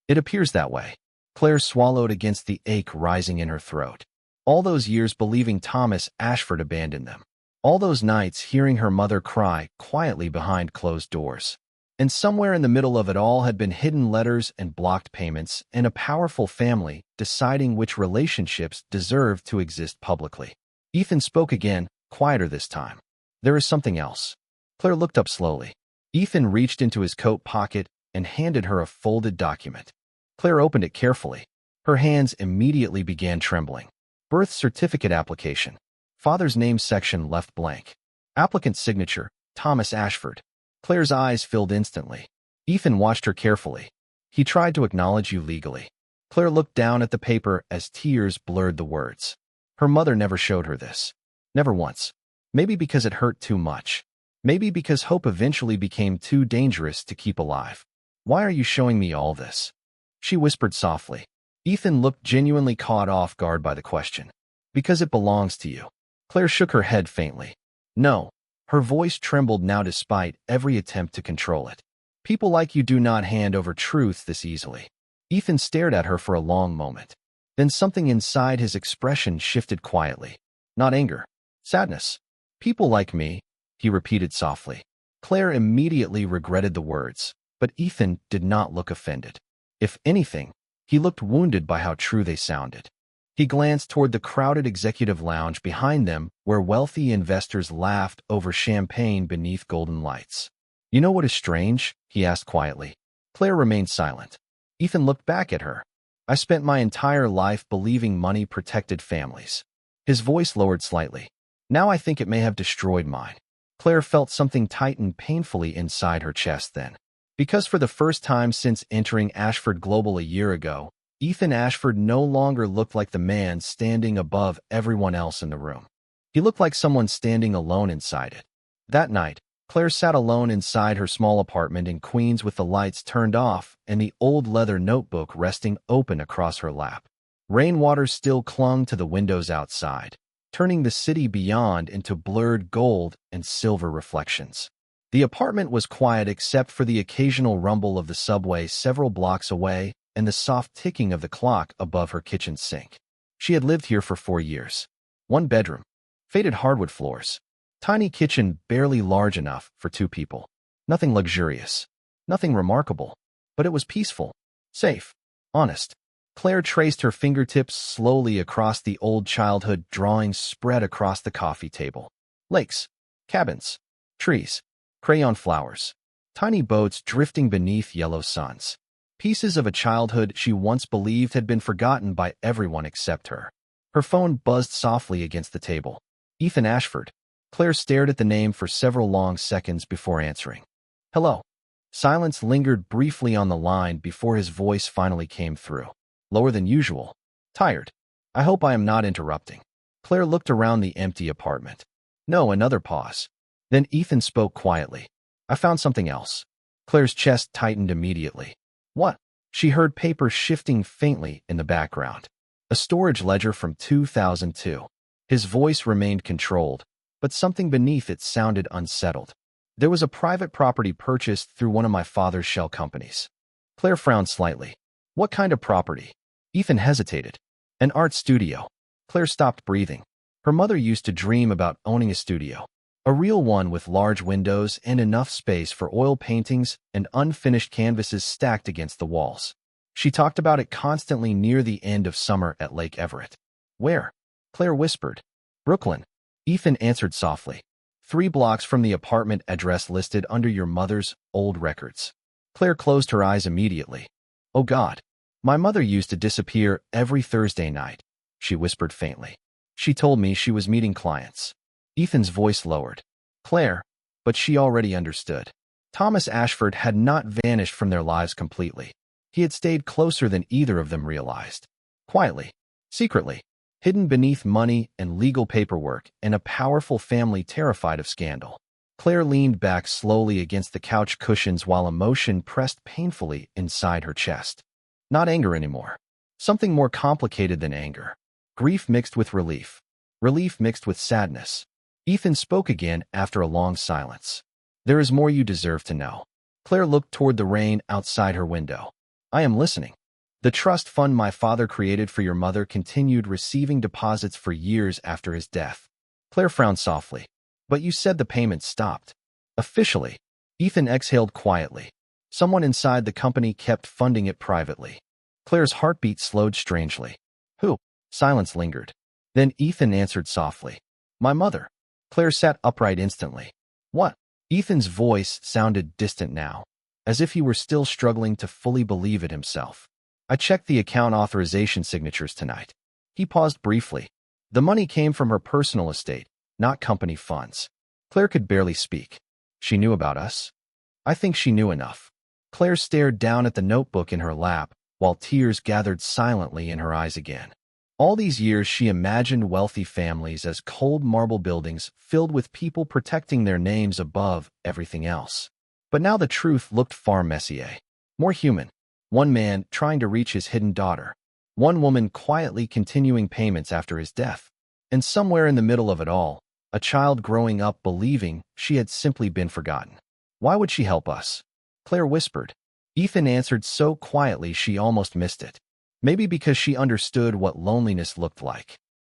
A: It appears that way. Claire swallowed against the ache rising in her throat. All those years believing Thomas Ashford abandoned them. All those nights hearing her mother cry quietly behind closed doors. And somewhere in the middle of it all had been hidden letters and blocked payments and a powerful family deciding which relationships deserved to exist publicly. Ethan spoke again, quieter this time. There is something else. Claire looked up slowly. Ethan reached into his coat pocket and handed her a folded document. Claire opened it carefully. Her hands immediately began trembling. Birth certificate application. Father's name section left blank. Applicant's signature, Thomas Ashford. Claire's eyes filled instantly. Ethan watched her carefully. He tried to acknowledge you legally. Claire looked down at the paper as tears blurred the words. Her mother never showed her this. Never once. Maybe because it hurt too much. Maybe because hope eventually became too dangerous to keep alive. Why are you showing me all this? She whispered softly. Ethan looked genuinely caught off guard by the question. Because it belongs to you. Claire shook her head faintly. No. Her voice trembled now despite every attempt to control it. People like you do not hand over truth this easily. Ethan stared at her for a long moment. Then something inside his expression shifted quietly. Not anger. Sadness. People like me, he repeated softly. Claire immediately regretted the words, but Ethan did not look offended. If anything, he looked wounded by how true they sounded. He glanced toward the crowded executive lounge behind them where wealthy investors laughed over champagne beneath golden lights. You know what is strange? He asked quietly. Claire remained silent. Ethan looked back at her. I spent my entire life believing money protected families. His voice lowered slightly. Now I think it may have destroyed mine. Claire felt something tighten painfully inside her chest then. Because for the first time since entering Ashford Global a year ago, Ethan Ashford no longer looked like the man standing above everyone else in the room. He looked like someone standing alone inside it. That night, Claire sat alone inside her small apartment in Queens with the lights turned off and the old leather notebook resting open across her lap. Rainwater still clung to the windows outside, turning the city beyond into blurred gold and silver reflections. The apartment was quiet except for the occasional rumble of the subway several blocks away and the soft ticking of the clock above her kitchen sink. She had lived here for 4 years. 1 bedroom, faded hardwood floors, tiny kitchen barely large enough for 2 people. Nothing luxurious, nothing remarkable, but it was peaceful, safe, honest. Claire traced her fingertips slowly across the old childhood drawings spread across the coffee table. Lakes, cabins, trees, crayon flowers, tiny boats drifting beneath yellow suns. Pieces of a childhood she once believed had been forgotten by everyone except her. Her phone buzzed softly against the table. Ethan Ashford. Claire stared at the name for several long seconds before answering. Hello. Silence lingered briefly on the line before his voice finally came through. Lower than usual. Tired. I hope I am not interrupting. Claire looked around the empty apartment. No, another pause. Then Ethan spoke quietly. I found something else. Claire's chest tightened immediately. What? She heard paper shifting faintly in the background. A storage ledger from 2002. His voice remained controlled, but something beneath it sounded unsettled. There was a private property purchased through one of my father's shell companies. Claire frowned slightly. What kind of property? Ethan hesitated. An art studio. Claire stopped breathing. Her mother used to dream about owning a studio. A real one with large windows and enough space for oil paintings and unfinished canvases stacked against the walls. She talked about it constantly near the end of summer at Lake Everett. Where? Claire whispered. Brooklyn. Ethan answered softly. 3 blocks from the apartment address listed under your mother's old records. Claire closed her eyes immediately. Oh God. My mother used to disappear every Thursday night, she whispered faintly. She told me she was meeting clients. Ethan's voice lowered. Claire, but she already understood. Thomas Ashford had not vanished from their lives completely. He had stayed closer than either of them realized. Quietly, secretly, hidden beneath money and legal paperwork and a powerful family terrified of scandal. Claire leaned back slowly against the couch cushions while emotion pressed painfully inside her chest. Not anger anymore. Something more complicated than anger. Grief mixed with relief. Relief mixed with sadness. Ethan spoke again after a long silence. There is more you deserve to know. Claire looked toward the rain outside her window. I am listening. The trust fund my father created for your mother continued receiving deposits for years after his death. Claire frowned softly. But you said the payments stopped. Officially. Ethan exhaled quietly. Someone inside the company kept funding it privately. Claire's heartbeat slowed strangely. Who? Silence lingered. Then Ethan answered softly. My mother. Claire sat upright instantly. What? Ethan's voice sounded distant now, as if he were still struggling to fully believe it himself. I checked the account authorization signatures tonight. He paused briefly. The money came from her personal estate, not company funds. Claire could barely speak. She knew about us. I think she knew enough. Claire stared down at the notebook in her lap, while tears gathered silently in her eyes again. All these years she imagined wealthy families as cold marble buildings filled with people protecting their names above everything else. But now the truth looked far messier. More human. One man trying to reach his hidden daughter. One woman quietly continuing payments after his death. And somewhere in the middle of it all, a child growing up believing she had simply been forgotten. Why would she help us? Claire whispered. Ethan answered so quietly she almost missed it. Maybe because she understood what loneliness looked like.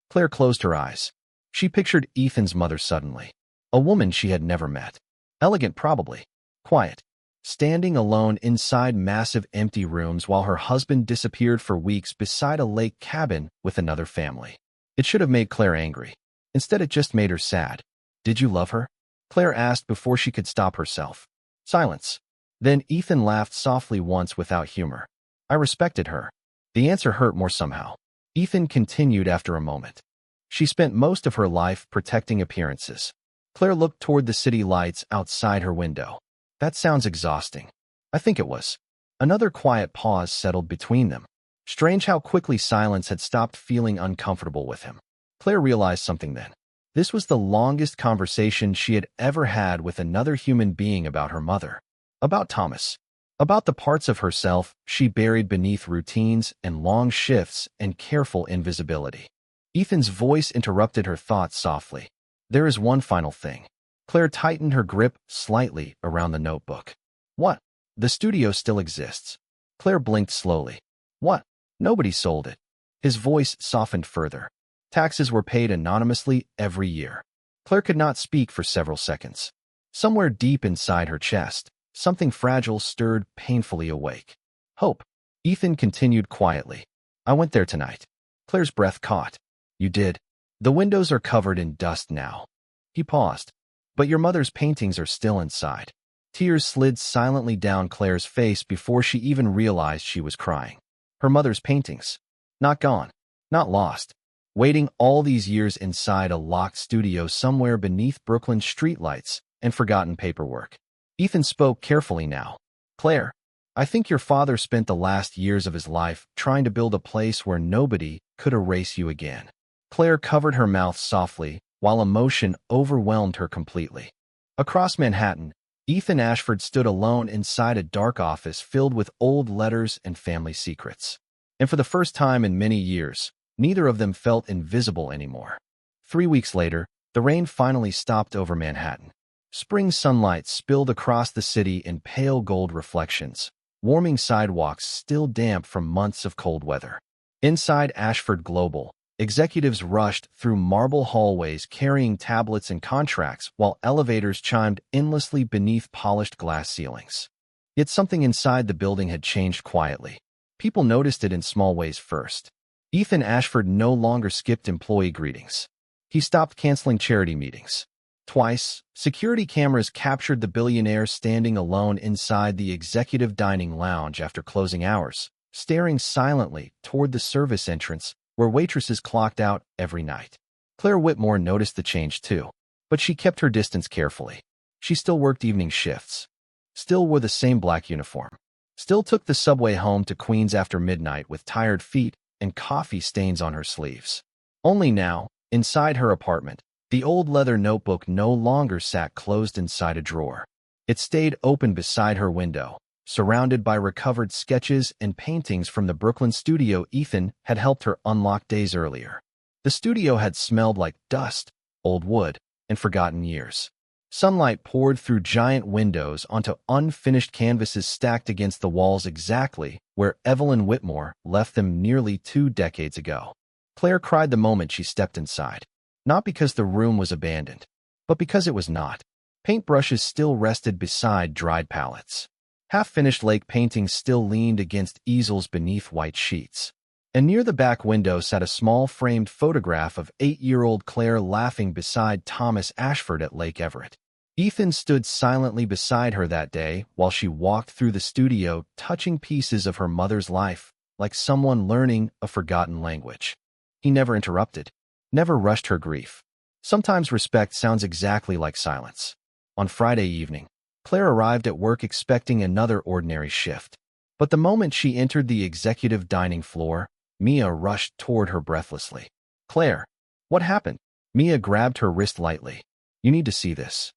A: Claire closed her eyes. She pictured Ethan's mother suddenly. A woman she had never met. Elegant probably. Quiet. Standing alone inside massive empty rooms while her husband disappeared for weeks beside a lake cabin with another family. It should have made Claire angry. Instead it just made her sad. Did you love her? Claire asked before she could stop herself. Silence. Then Ethan laughed softly once without humor. I respected her. The answer hurt more somehow. Ethan continued after a moment. She spent most of her life protecting appearances. Claire looked toward the city lights outside her window. That sounds exhausting. I think it was. Another quiet pause settled between them. Strange how quickly silence had stopped feeling uncomfortable with him. Claire realized something then. This was the longest conversation she had ever had with another human being about her mother. About Thomas. About the parts of herself she buried beneath routines and long shifts and careful invisibility. Ethan's voice interrupted her thoughts softly. There is one final thing. Claire tightened her grip slightly around the notebook. What? The studio still exists. Claire blinked slowly. What? Nobody sold it. His voice softened further. Taxes were paid anonymously every year. Claire could not speak for several seconds. Somewhere deep inside her chest, something fragile stirred painfully awake. Hope. Ethan continued quietly. I went there tonight. Claire's breath caught. You did. The windows are covered in dust now. He paused. But your mother's paintings are still inside. Tears slid silently down Claire's face before she even realized she was crying. Her mother's paintings. Not gone. Not lost. Waiting all these years inside a locked studio somewhere beneath Brooklyn's streetlights and forgotten paperwork. Ethan spoke carefully now. Claire, I think your father spent the last years of his life trying to build a place where nobody could erase you again. Claire covered her mouth softly, while emotion overwhelmed her completely. Across Manhattan, Ethan Ashford stood alone inside a dark office filled with old letters and family secrets. And for the first time in many years, neither of them felt invisible anymore. 3 weeks later, the rain finally stopped over Manhattan. Spring sunlight spilled across the city in pale gold reflections, warming sidewalks still damp from months of cold weather. Inside Ashford Global, executives rushed through marble hallways carrying tablets and contracts while elevators chimed endlessly beneath polished glass ceilings. Yet something inside the building had changed quietly. People noticed it in small ways first. Ethan Ashford no longer skipped employee greetings. He stopped canceling charity meetings. Twice, security cameras captured the billionaire standing alone inside the executive dining lounge after closing hours, staring silently toward the service entrance where waitresses clocked out every night. Claire Whitmore noticed the change too, but she kept her distance carefully. She still worked evening shifts, still wore the same black uniform, still took the subway home to Queens after midnight with tired feet and coffee stains on her sleeves. Only now, inside her apartment, the old leather notebook no longer sat closed inside a drawer. It stayed open beside her window, surrounded by recovered sketches and paintings from the Brooklyn studio Ethan had helped her unlock days earlier. The studio had smelled like dust, old wood, and forgotten years. Sunlight poured through giant windows onto unfinished canvases stacked against the walls exactly where Evelyn Whitmore left them nearly 2 decades ago. Claire cried the moment she stepped inside, not because the room was abandoned, but because it was not. Paintbrushes still rested beside dried palettes. Half-finished lake paintings still leaned against easels beneath white sheets. And near the back window sat a small framed photograph of 8-year-old Claire laughing beside Thomas Ashford at Lake Everett. Ethan stood silently beside her that day while she walked through the studio, touching pieces of her mother's life, like someone learning a forgotten language. He never interrupted, never rushed her grief. Sometimes respect sounds exactly like silence. On Friday evening, Claire arrived at work expecting another ordinary shift. But the moment she entered the executive dining floor, Mia rushed toward her breathlessly. "Claire, what happened?" Mia grabbed her wrist lightly. "You need to see this."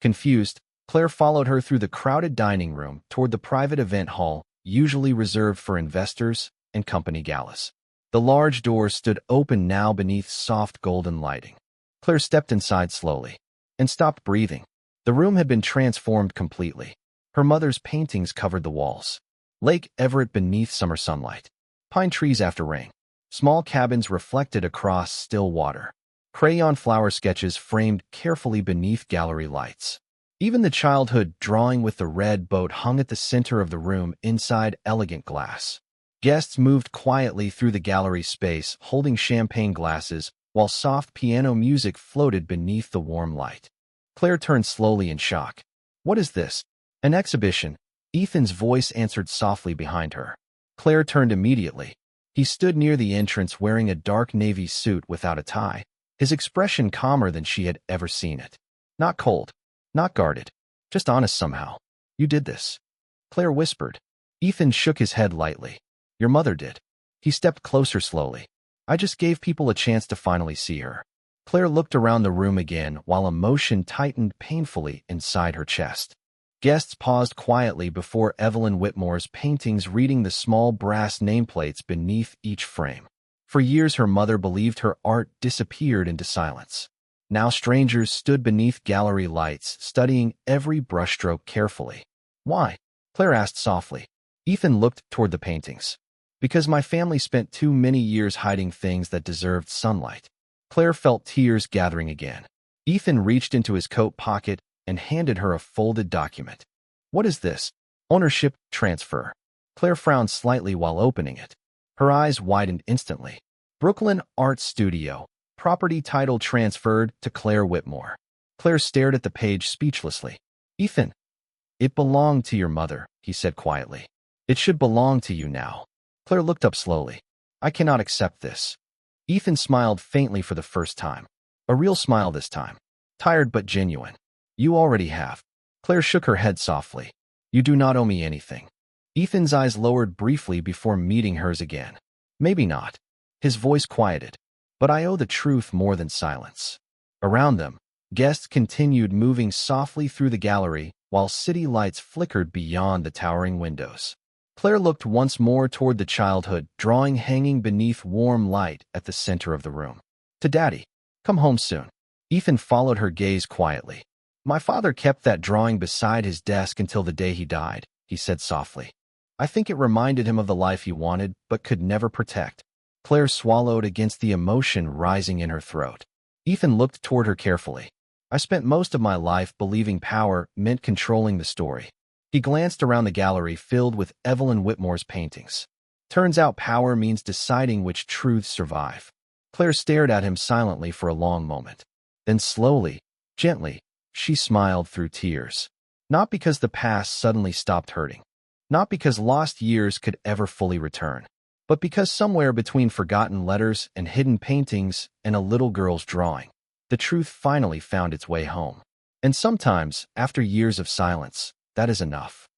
A: Confused, Claire followed her through the crowded dining room toward the private event hall, usually reserved for investors and company galas. The large doors stood open now beneath soft golden lighting. Claire stepped inside slowly and stopped breathing. The room had been transformed completely. Her mother's paintings covered the walls. Lake Everett beneath summer sunlight. Pine trees after rain. Small cabins reflected across still water. Crayon flower sketches framed carefully beneath gallery lights. Even the childhood drawing with the red boat hung at the center of the room inside elegant glass. Guests moved quietly through the gallery space, holding champagne glasses, while soft piano music floated beneath the warm light. Claire turned slowly in shock. "What is this?" "An exhibition." Ethan's voice answered softly behind her. Claire turned immediately. He stood near the entrance wearing a dark navy suit without a tie, his expression calmer than she had ever seen it. Not cold, not guarded, just honest somehow. "You did this," Claire whispered. Ethan shook his head lightly. "Your mother did." He stepped closer slowly. "I just gave people a chance to finally see her." Claire looked around the room again while emotion tightened painfully inside her chest. Guests paused quietly before Evelyn Whitmore's paintings, reading the small brass nameplates beneath each frame. For years her mother believed her art disappeared into silence. Now strangers stood beneath gallery lights, studying every brushstroke carefully. "Why?" Claire asked softly. Ethan looked toward the paintings. "Because my family spent too many years hiding things that deserved sunlight." Claire felt tears gathering again. Ethan reached into his coat pocket and handed her a folded document. "What is this?" "Ownership transfer." Claire frowned slightly while opening it. Her eyes widened instantly. "Brooklyn Art Studio. Property title transferred to Claire Whitmore." Claire stared at the page speechlessly. "Ethan." "It belonged to your mother," he said quietly. "It should belong to you now." Claire looked up slowly. "I cannot accept this." Ethan smiled faintly for the first time. A real smile this time. Tired but genuine. "You already have." Claire shook her head softly. "You do not owe me anything." Ethan's eyes lowered briefly before meeting hers again. "Maybe not." His voice quieted. "But I owe the truth more than silence." Around them, guests continued moving softly through the gallery while city lights flickered beyond the towering windows. Claire looked once more toward the childhood drawing hanging beneath warm light at the center of the room. "To Daddy. Come home soon." Ethan followed her gaze quietly. "My father kept that drawing beside his desk until the day he died," he said softly. "I think it reminded him of the life he wanted but could never protect." Claire swallowed against the emotion rising in her throat. Ethan looked toward her carefully. "I spent most of my life believing power meant controlling the story." He glanced around the gallery filled with Evelyn Whitmore's paintings. "Turns out power means deciding which truths survive." Claire stared at him silently for a long moment. Then slowly, gently, she smiled through tears. Not because the past suddenly stopped hurting. Not because lost years could ever fully return. but because somewhere between forgotten letters and hidden paintings and a little girl's drawing, the truth finally found its way home. And sometimes, after years of silence, that is enough.